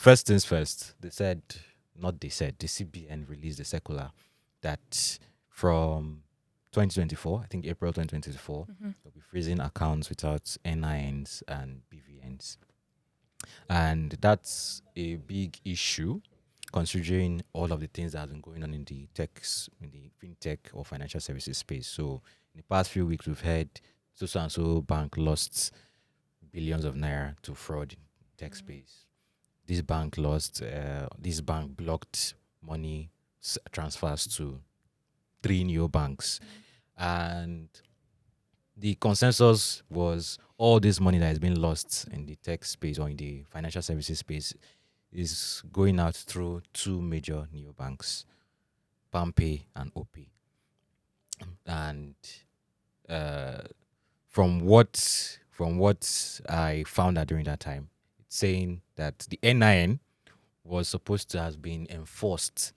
first things first, the CBN released a circular that from 2024, I think April 2024, they'll be freezing accounts without NINs and BVNs. And that's a big issue considering all of the things that have been going on in the fintech or financial services space. So in the past few weeks, we've heard so and so bank lost billions of naira to fraud in tech space. This bank blocked money transfers to 3 new banks. And the consensus was all this money that has been lost in the tech space or in the financial services space is going out through 2 major neobanks, PalmPay and OP. And from what I found out during that time, it's saying that the NIN was supposed to have been enforced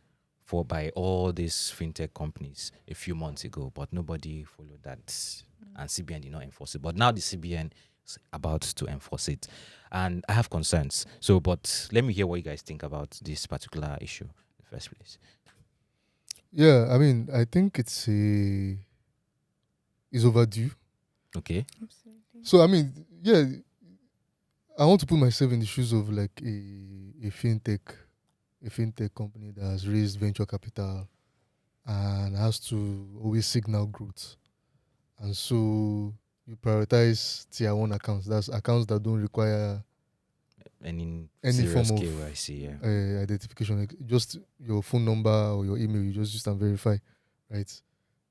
by all these fintech companies a few months ago, but nobody followed that, and CBN did not enforce it. But now the CBN is about to enforce it, and I have concerns. So, but let me hear what you guys think about this particular issue in the first place. Yeah, I mean, I think it's overdue. Okay. Absolutely. So I mean, yeah, I want to put myself in the shoes of like a fintech company that has raised venture capital and has to always signal growth. And so you prioritize tier 1 accounts. That's accounts that don't require Any form of KYC, identification. Like just your phone number or your email, you just use and verify, right?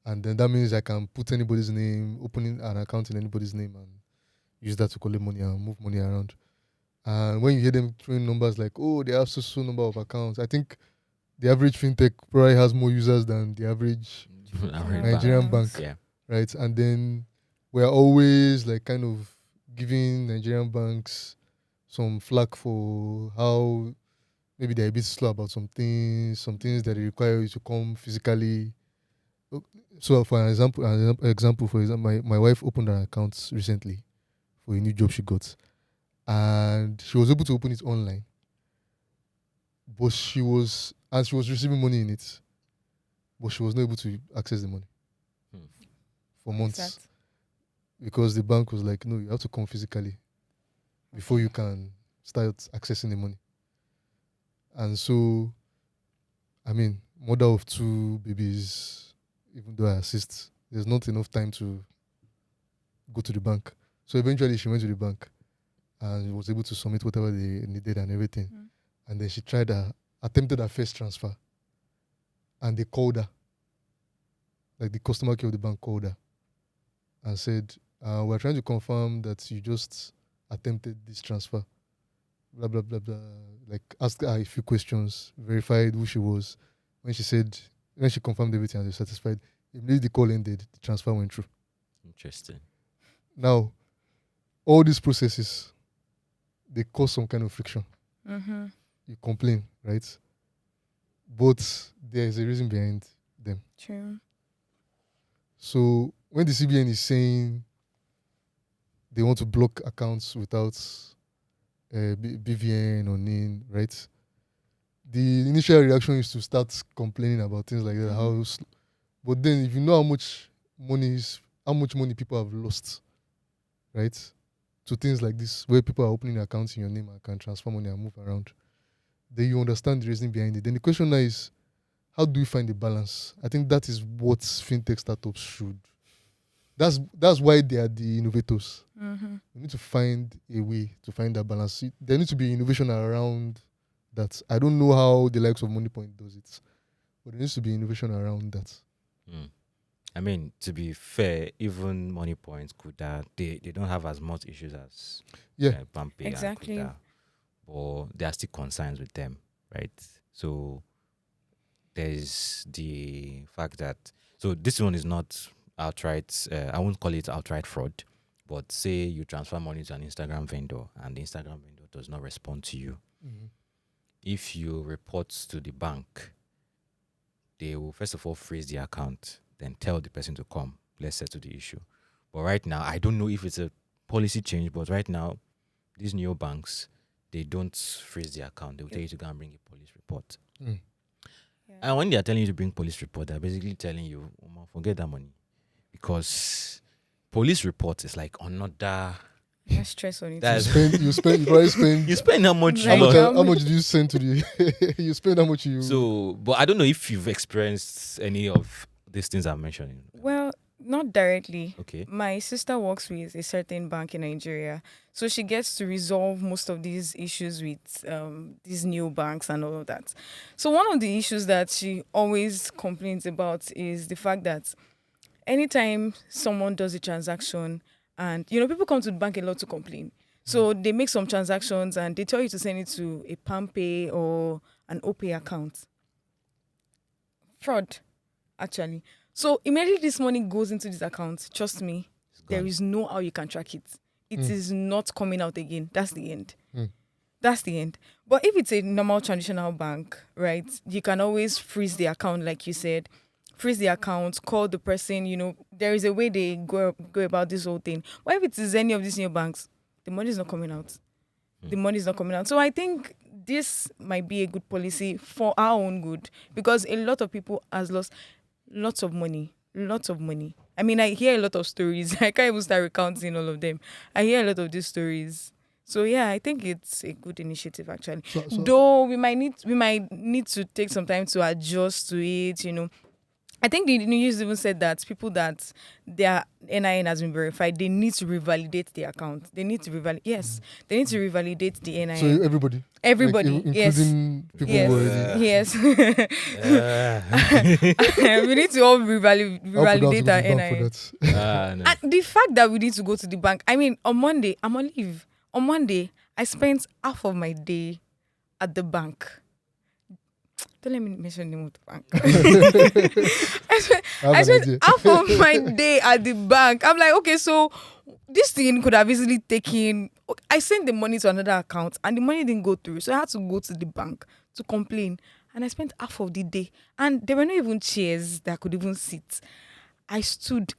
And then that means I can put anybody's name, opening an account in anybody's name and use that to collect money and move money around. And when you hear them throwing numbers like, oh, they have so number of accounts, I think the average fintech probably has more users than the average Nigerian bank, yeah. right? And then we're always like kind of giving Nigerian banks some flack for how maybe they're a bit slow about some things that require you to come physically. So for an example, my wife opened an account recently for a new job she got. And she was able to open it online. But she was receiving money in it. But she was not able to access the money for months. Because the bank was like, no, you have to come physically before you can start accessing the money. And so, I mean, mother of 2 babies, even though I assist, there's not enough time to go to the bank. So eventually she went to the bank and was able to submit whatever they needed and everything. And then she attempted her first transfer. And they called her. Like the customer care of the bank called her and said, we're trying to confirm that you just attempted this transfer. Blah, blah, blah, blah. Like asked her a few questions, verified who she was. When she confirmed everything and they were satisfied, immediately the call ended, the transfer went through. Interesting. Now, all these processes, they cause some kind of friction. You complain, right? But there is a reason behind them. True. So when the CBN is saying they want to block accounts without BVN or NIN, right? The initial reaction is to start complaining about things like that. But then if you know how much money people have lost, right? To things like this, where people are opening accounts in your name and can transfer money and move around, then you understand the reasoning behind it. Then the question now is, how do we find the balance? I think that is what fintech startups should. That's why they are the innovators. We need to find a way to find that balance. There needs to be innovation around that. I don't know how the likes of MoneyPoint does it, but there needs to be innovation around that. I mean, to be fair, even MoneyPoint, Kuda, they don't have as much issues as PalmPay exactly. and Kuda, but there are still concerns with them, right? So there's the fact that this one is not outright. I won't call it outright fraud, but say you transfer money to an Instagram vendor and the Instagram vendor does not respond to you. If you report to the bank, they will first of all freeze the account, then tell the person to come. Let's settle the issue. But right now, I don't know if it's a policy change, but right now, these new banks, they don't freeze the account. They will tell you to go and bring a police report. Mm. Yeah. And when they are telling you to bring police report, they're basically telling you, forget that money. Because police report is like another... That's stress on it. That's- You probably spend. You spend how much Like, you want. How much did you send to the? You spend how much you. So, but I don't know if you've experienced any of these things I'm mentioning. Well, not directly. Okay. My sister works with a certain bank in Nigeria, so she gets to resolve most of these issues with these new banks and all of that. So one of the issues that she always complains about is the fact that anytime someone does a transaction, and people come to the bank a lot to complain, so they make some transactions and they tell you to send it to a PalmPay or an OPay account. Fraud, actually. So immediately this money goes into this account. Trust me, there is no how you can track it. It is not coming out again. That's the end. That's the end. But if it's a normal traditional bank, right, you can always freeze the account, like you said. Freeze the account, call the person, there is a way they go about this whole thing. But if it is any of these new banks, the money is not coming out. The money is not coming out. So I think this might be a good policy for our own good, because a lot of people has lost lots of money. I mean, I hear a lot of stories. I can't even start recounting all of them. I hear a lot of these stories. So yeah, I think it's a good initiative actually. So- Though we might need to take some time to adjust to it. I think the news even said that people that their NIN has been verified, they need to revalidate the account. They need to revalidate the NIN. So everybody. Everybody, like, yes. including people Yes. who already. Yes. Uh, We need to all I'll put revalidate that our to the bank NIN. for that. no. And the fact that we need to go to the bank, I mean, on Monday, I'm on leave. On Monday, I spent half of my day at the bank. Don't let me mention the name of the bank. I an spent idea. half of my day at the bank. I'm like, okay, so this thing could have easily taken. I sent the money to another account and the money didn't go through. So I had to go to the bank to complain. And I spent half of the day. And there were not even chairs that I could even sit. I stood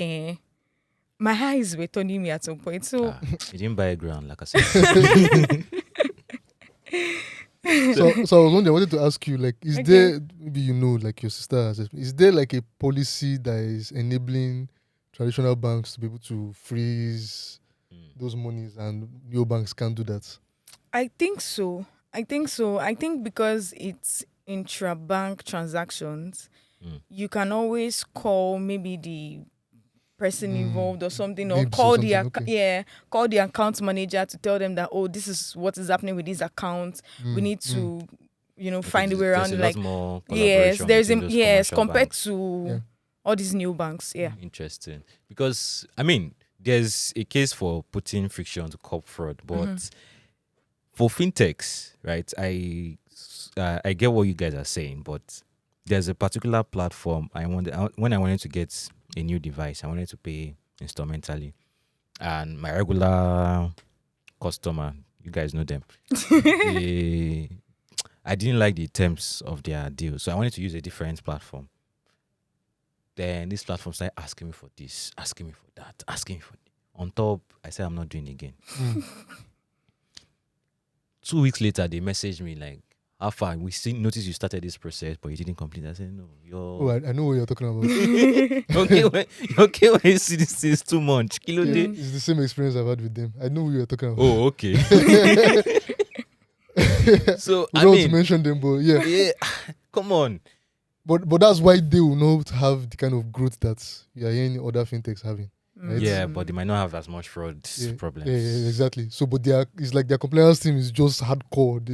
my eyes were turning me at some point. So You didn't buy a ground, like I said. So I was wondering, I wanted to ask you, like, is Okay. there, maybe like your sister has, is there like a policy that is enabling traditional banks to be able to freeze those monies and new banks can't do that? I think so. I think because it's intra-bank transactions, you can always call maybe the person involved or something, or Nibs or call the something, okay. call the account manager to tell them that, oh, this is what is happening with this account. We need to find a way around it. Like, more yes, collaboration there's between those commercial compared banks. to all these new banks. Yeah. Interesting. Because, I mean, there's a case for putting friction to curb fraud, but for fintechs, right, I get what you guys are saying, but there's a particular platform when I wanted to get a new device, I wanted to pay instrumentally. And my regular customer, you guys know them, I didn't like the terms of their deal, so I wanted to use a different platform. Then this platform started asking me for this, asking me for that, asking me for this. On top, I said I'm not doing it again. 2 weeks later, they messaged me like, how far? We noticed you started this process, but you didn't complete. I said, no, Oh, I know what you're talking about. okay when you see this is too much. Kilo Yeah, day. it's the same experience I've had with them. I know what you're talking about. Oh, okay. So, We I don't want to mean, mention them, but yeah. come on. But that's why they will not have the kind of growth that you are hearing other fintechs having. Right? Yeah, but they might not have as much fraud Yeah, problems. yeah, exactly. So, but it's like their compliance team is just hardcore.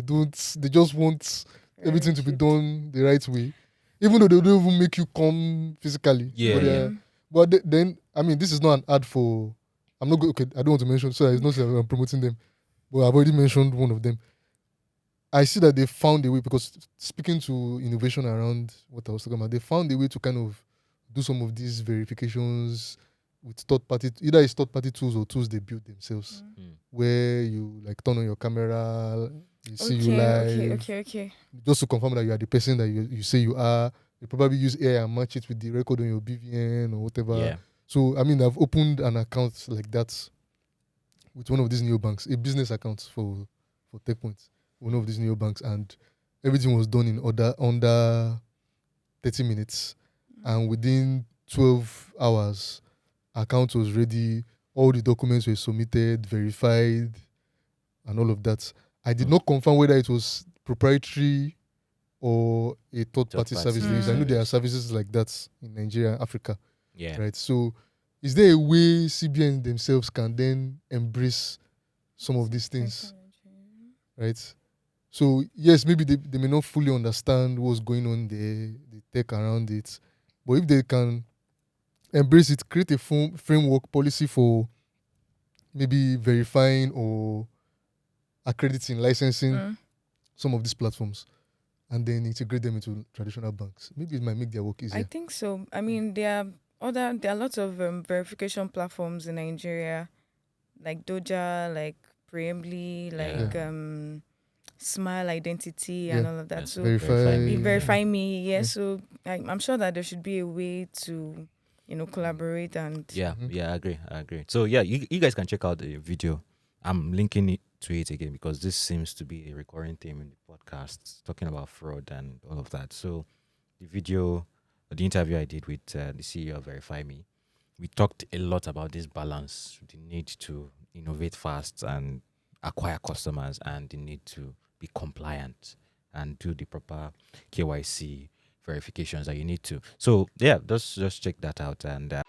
They just want everything to be done the right way, even though they don't even make you come physically. Yeah, But, yeah. then I mean, this is not an ad for. I'm not okay. I don't want to mention. So it's not that I'm promoting them, but I've already mentioned one of them. I see that they found a way, because speaking to innovation around what I was talking about, they found a way to kind of do some of these verifications with third-party, either it's third-party tools or tools they build themselves, where you like turn on your camera, you see you live, Okay. just to confirm that you are the person that you say you are. They probably use AI and match it with the record on your BVN or whatever. Yeah. So, I mean, I've opened an account like that with one of these new banks, a business account for for Techpoint, one of these neobanks, and everything was done in under 30 minutes, and within 12 hours, account was ready. All the documents were submitted, verified, and all of that. I did not confirm whether it was proprietary or a third-party service. Because I know there are services like that in Nigeria, Africa. Yeah. Right. So, is there a way CBN themselves can then embrace some of these things? Right. So, yes, maybe they may not fully understand what's going on there, the tech around it, but if they can embrace it, create a framework policy for maybe verifying or accrediting, licensing some of these platforms, and then integrate them into traditional banks. Maybe it might make their work easier. I think so. I mean, there are lots of verification platforms in Nigeria, like Doja, like Preambly, like Smile Identity, and all of that. So verify me. Yeah. So I'm sure that there should be a way to, collaborate and. Yeah, I agree. So yeah, you guys can check out the video. I'm linking it to it again because this seems to be a recurring theme in the podcast, talking about fraud and all of that. So the interview I did with the CEO of Verify Me, we talked a lot about this balance, the need to innovate fast and acquire customers, and the need to be compliant and do the proper KYC verifications that you need to. So yeah, just check that out. And